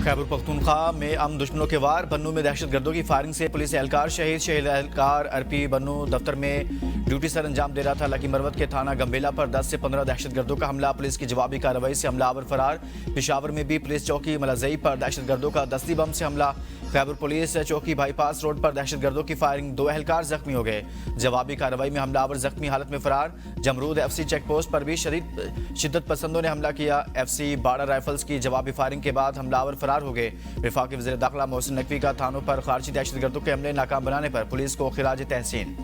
खैबर पख्तूनख्वा में अमन दुश्मनों के वार। बन्नू में दहशतगर्दों की फायरिंग से पुलिस एहलकार शहीद। शहीद एहलकार अरपी बन्नू दफ्तर में ड्यूटी सर अंजाम दे रहा था। लकी मरवत के थाना गंबेला पर 10 से 15 दहशतगर्दों का हमला। पुलिस की जवाबी कार्रवाई से हमलावर फरार। पेशावर में भी पुलिस चौकी मलजई पर दहशतगर्दों का दस्ती बम से हमला। खैबर पुलिस चौकी बाईपास रोड पर दहशतगर्दों की फायरिंग, 2 एहलकार जख्मी हो गए। जवाबी कार्रवाई में हमलावर जख्मी हालत में फरार। जमरूद FC चेक पोस्ट पर भी शिद्दत पसंदों ने हमला किया। FC बाड़ा राइफल्स की जवाबी फायरिंग के बाद हमलावर फरार हो गए। वफाकी वज़ीर दाखिला मोहसिन नकवी का थानों पर खारजी दहशतगर्दों के हमले नाकाम बनाने पर पुलिस को खिराज तहसीन।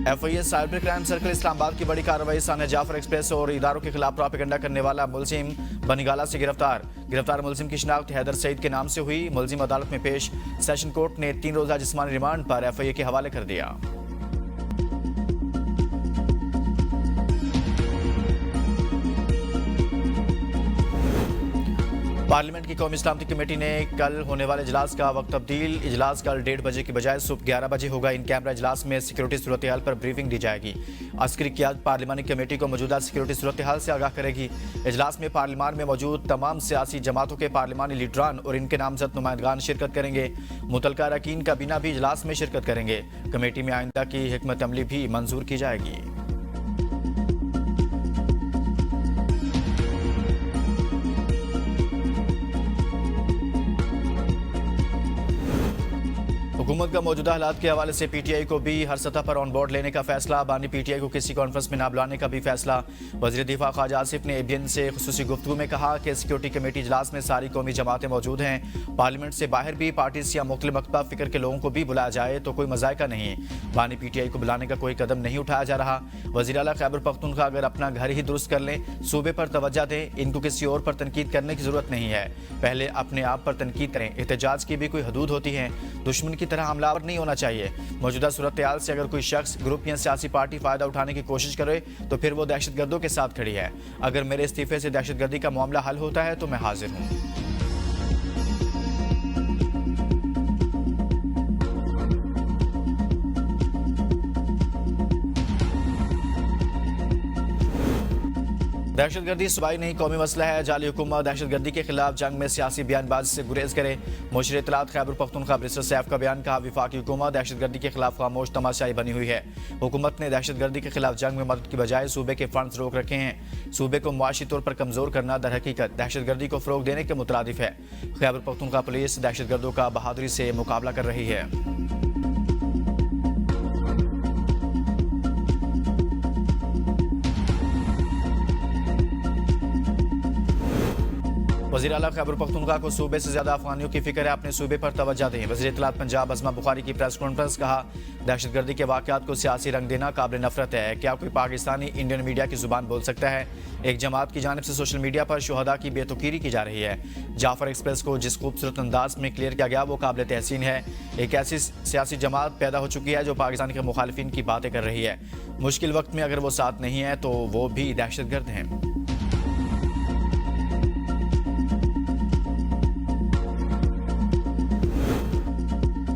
FIS cyber crime circle Islamabad की बड़ी कार्रवाई। सानिया जाफर एक्सप्रेस और इदारों के खिलाफ प्रोपेगेंडा करने वाला मुलजिम बनिगाला से गिरफ्तार मुलजिम की शिनाख्त हैदर सईद के नाम से हुई। मुलजिम अदालत में पेश। सेशन कोर्ट ने 3 रोजा जिस्मानी रिमांड पर FIA के हवाले कर दिया। पार्लियामेंट की कौमी इस्लामती कमेटी ने कल होने वाले इजलास का वक्त तब्दील। इजलास कल 1:30 बजे की बजाय सुबह 11 बजे होगा। इन कैमरा इजलास में सिक्योरिटी सूरत हाल पर ब्रीफिंग दी जाएगी। अस्करी क़यादत पार्लिमानी कमेटी को मौजूदा सिक्योरिटी सूरत हाल से आगाह करेगी। इजलास में पार्लिमान में मौजूद तमाम सियासी जमातों के पार्लिमानी लीडरान और इनके नामजद नुमाइंदगान शिरकत करेंगे। मुतलका अरकान काबीना भी इजलास में शिरकत करेंगे। कमेटी में आइंदा की हिकमत अमली भी मंजूर की जाएगी। हुकूमत का मौजूदा हालात के हवाले से PTI को भी हर सतह पर ऑन बोर्ड लेने का फैसला। बानी PTI को किसी कॉन्फ्रेंस में ना बुलाने का भी फैसला। वज़ीर दिफा ख्वाजा आसिफ ने ABN से खुसूसी गुफ्तगू में कहा कि सिक्योरिटी कमेटी इजलास में सारी कौमी जमातें मौजूद हैं। पार्लियामेंट से बाहर भी पार्टीज या मुख्तलिफ मकतबा फ़िक्र के लोगों को भी बुलाया जाए तो कोई मज़ायका नहीं। बानी PTI को बुलाने का कोई कदम नहीं उठाया जा रहा। वज़ीर आला खैबर पख्तूनख्वा अगर अपना घर ही दुरुस्त कर लें, सूबे पर तवज्जो दें। इनको किसी और पर तनकीद करने की ज़रूरत नहीं है। पहले अपने आप पर तनकीद करें। एहतजाज की भी कोई हदूद होती है। दुश्मन की तरह हमलावर नहीं होना चाहिए। मौजूदा सूरत हाल से अगर कोई शख्स, ग्रुप या सियासी पार्टी फायदा उठाने की कोशिश करे तो फिर वो दहशतगर्दों के साथ खड़ी है। अगर मेरे इस्तीफे से दहशतगर्दी का मामला हल होता है तो मैं हाजिर हूं। दहशतगर्दी सूबाई नहीं कौमी मसला है। जाली हुकूमत दहशतगर्दी के खिलाफ जंग में सियासी बयानबाजी से गुरेज करे। मुशीर इत्तलात खैबर पख्तूनख्वा बैरिस्टर सैफ का बयान। कहा वफाकी हुकूमत दहशतगर्दी के खिलाफ खामोश तमाशाई बनी हुई है। हुकूमत ने दहशतगर्दी के खिलाफ जंग में मदद की बजाय सूबे के फंड्स रोक रखे हैं। सूबे को मुआशी तौर पर कमजोर करना दर हकीकत दहशतगर्दी को फरोग देने के मुतरादिफ है। खैबर पख्तूनख्वा पुलिस दहशतगर्दों का बहादुरी से मुकाबला कर रही है। वज़ीर आला खैबर पख्तूनख्वा को सूबे से ज्यादा अफगानियों की फिक्र है। अपने सूबे पर तवज्जो दें। वज़ीर इत्तलात पंजाब अज़मा बुखारी की प्रेस कॉन्फ्रेंस। कहा दहशतगर्दी के वाक़यात को सियासी रंग देना काबिल नफरत है। क्या कोई पाकिस्तानी इंडियन मीडिया की जुबान बोल सकता है? एक जमात की जानिब से सोशल मीडिया पर शुहदा की बेतुकीरी की जा रही है। जाफर एक्सप्रेस को जिस खूबसूरत अंदाज में क्लियर किया गया वो काबिल तहसीन है। एक ऐसी सियासी जमात पैदा हो चुकी है जो पाकिस्तान के मुखालिफिन की बातें कर रही है। मुश्किल वक्त में अगर वो साथ नहीं है तो वो भी दहशतगर्द हैं।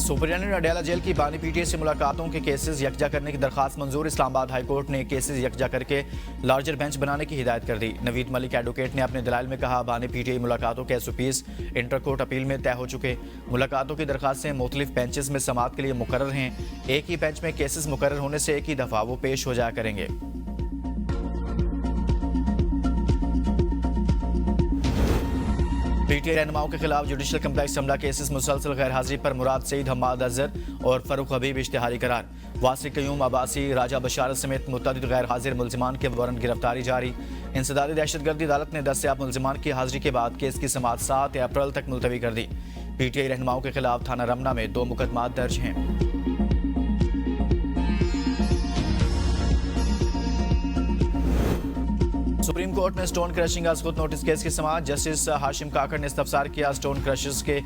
सुपरिटेंडेंट अडयाला जेल की बानी PTI से मुलाकातों के केसेस यकजा करने की दरखास्त मंजूर। इस्लामाबाद हाई कोर्ट ने केसेस यकजा करके लार्जर बेंच बनाने की हिदायत कर दी। नवीद मलिक एडवोकेट ने अपने दलाइल में कहा बानी PTI मुलाकातों के SOPs इंटर कोर्ट अपील में तय हो चुके। मुलाकातों की दरखास्तें मुख्तलिफ बेंचेस में समाअत के लिए मुकर्रर हैं। एक ही बेंच में केसेस मुकर्रर होने से एक ही दफ़ा वो पेश हो जाया करेंगे। PTI रहनुमाओं के खिलाफ जुडिशल कम्प्लेक्स हमला केसेस मुसलसल गैर हाजिरी पर मुराद सईद, हम्माद अजहर और फरूख हबीब इश्तिहारी करार। वासिक कयूम अब्बासी, राजा बशारत समेत मुतअद्दिद गैर हाजिर मुलजिमान के वारंट गिरफ्तारी जारी। इंसदादी दहशतगर्दी अदालत ने 10 से आप मुलजिमान की हाजिरी के बाद केस की समाअत 7 अप्रैल तक मुलतवी कर दी। PTI रहनुमाओं के खिलाफ थाना रमना में 2 मुकदमात दर्ज हैं। सुप्रीम कोर्ट में स्टोन क्रशिंग आज खुद नोटिस केस की समाअत। जस्टिस हाशिम काकड़ ने इस्तफसार किया स्टोन क्रशर्स के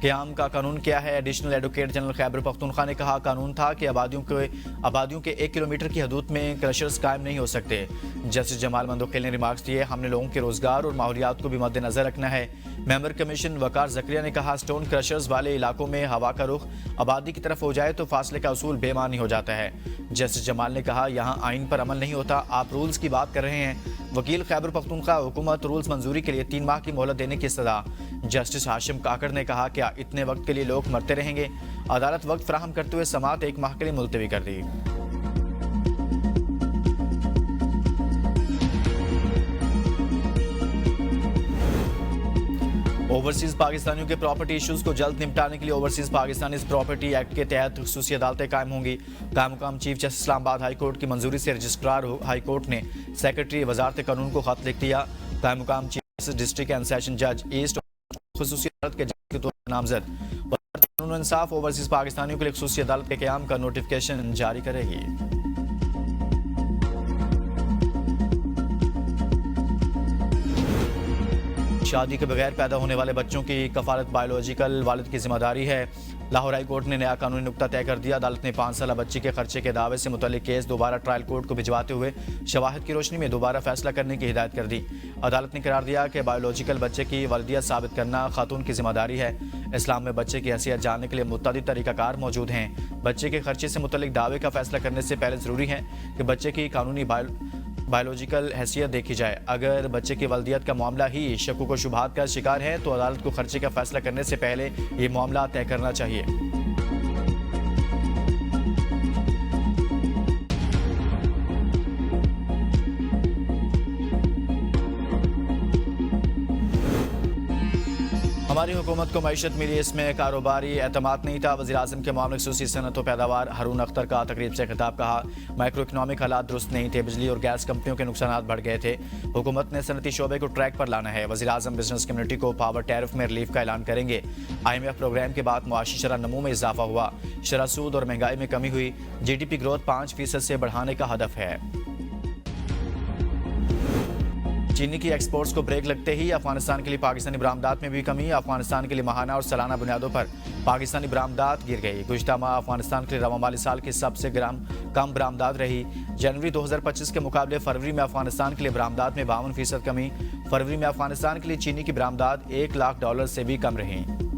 क़याम का कानून क्या है? Additional advocate general Khyber Pakhtunkhwa ने कहा, कानून था कि आबादियों के 1 किलोमीटर की हदूद में क्रशर्स कायम नहीं हो सकते। जस्टिस जमाल मंदोखेल ने रिमार्क्स दिए, हमने लोगों के रोजगार और माहौलियात को भी मद्देनजर रखना है। मेंबर कमीशन वकार जकरिया ने कहा, स्टोन क्रशर्स वाले इलाकों में हवा का रुख आबादी की तरफ हो जाए तो फासले का असूल बेमानी हो जाता है। जस्टिस जमाल ने कहा, यहाँ आइन पर अमल नहीं होता, आप रूल्स की बात कर रहे हैं। वकील खैबर पख्तूनख्वा, हुकूमत रूल्स मंजूरी के लिए 3 माह की मोहलत देने की सदा। जस्टिस हाशिम काकड़ ने कहा, क्या इतने वक्त के लिए लोग मरते रहेंगे? अदालत वक्त फराहम करते हुए समाअत 1 माह के लिए मुलतवी कर दी। ओवरसीज पाकिस्तानियों के प्रॉपर्टी इश्यूज को जल्द निपटाने के लिए ओवरसीज पाकिस्तानी प्रॉपर्टी एक्ट के तहत खुसूसी अदालतें कायम होंगी। कायम chief justice Islamabad high court की मंजूरी से रजिस्ट्रार हाई कोर्ट ने सेक्रेटरी वजारत कानून को खत लिख दिया। कायम chief justice district and session जज ईस्ट खुसूसी अदालत के जज के तौर पर नामजद। वजारत कानून और इंसाफ ओवरसीज पाकिस्तानियों के लिए खुसूसी अदालत के क़याम का नोटिफिकेशन जारी करेगी। शादी के बगैर पैदा होने वाले बच्चों की कफालत बायोलॉजिकल वालिद की जिम्मेदारी है। लाहौर हाई कोर्ट ने नया कानूनी नुक्ता तय कर दिया। अदालत ने 5 साल बच्ची के खर्चे के दावे से मुतल्लिक केस दोबारा ट्रायल कोर्ट को भिजवाते हुए शवाहिद की रोशनी में दोबारा फैसला करने की हिदायत कर दी। अदालत ने करार दिया कि बायोलॉजिकल बच्चे की वल्दियत साबित करना खातून की जिम्मेदारी है। इस्लाम में बच्चे की हैसियत जानने के लिए मुतअद्दिद तरीक़ाकार मौजूद हैं। बच्चे के खर्चे से मुतल्लिक दावे का फैसला करने से पहले ज़रूरी है कि बच्चे की कानूनी बायोलॉजिकल हैसियत देखी जाए। अगर बच्चे की वल्दियत का मामला ही शक्कू को शुबहात का शिकार है तो अदालत को खर्चे का फैसला करने से पहले ये मामला तय करना चाहिए। हमारी हुकूमत को मईशत मिली, इसमें कारोबारी एतमाद नहीं था। वज़ीर-ए-आज़म के मामले खुसूसी सनत व पैदावार हारून अख्तर का तकरीब से खिताब। कहा, माइक्रो इकनॉमिक हालात दुरुस्त नहीं थे, बिजली और गैस कंपनियों के नुकसान बढ़ गए थे। हुकूमत ने सनती शोबे को ट्रैक पर लाना है। वज़ीर-ए-आज़म बिजनेस कम्युनिटी को पावर टैरिफ में रिलीफ का ऐलान करेंगे। IMF प्रोग्राम के बाद मुआशी शरह नमू में इजाफा हुआ। शरह सूद और महंगाई में कमी हुई। GDP ग्रोथ 5% से बढ़ाने का हदफ है। चीनी की एक्सपोर्ट्स को ब्रेक लगते ही अफगानिस्तान के लिए पाकिस्तानी बरामदात में भी कमी। अफगानिस्तान के लिए माहाना और सालाना बुनियादों पर पाकिस्तानी बरामदात गिर गई। गुज़िश्ता माह अफगानिस्तान के लिए रवा माली साल की सबसे कम बरामदात रही। जनवरी 2025 के मुकाबले फरवरी में अफगानिस्तान के लिए बरामदात में 52% कमी। फरवरी में अफगानिस्तान के लिए चीनी की बरामदात $1 लाख से भी कम रही।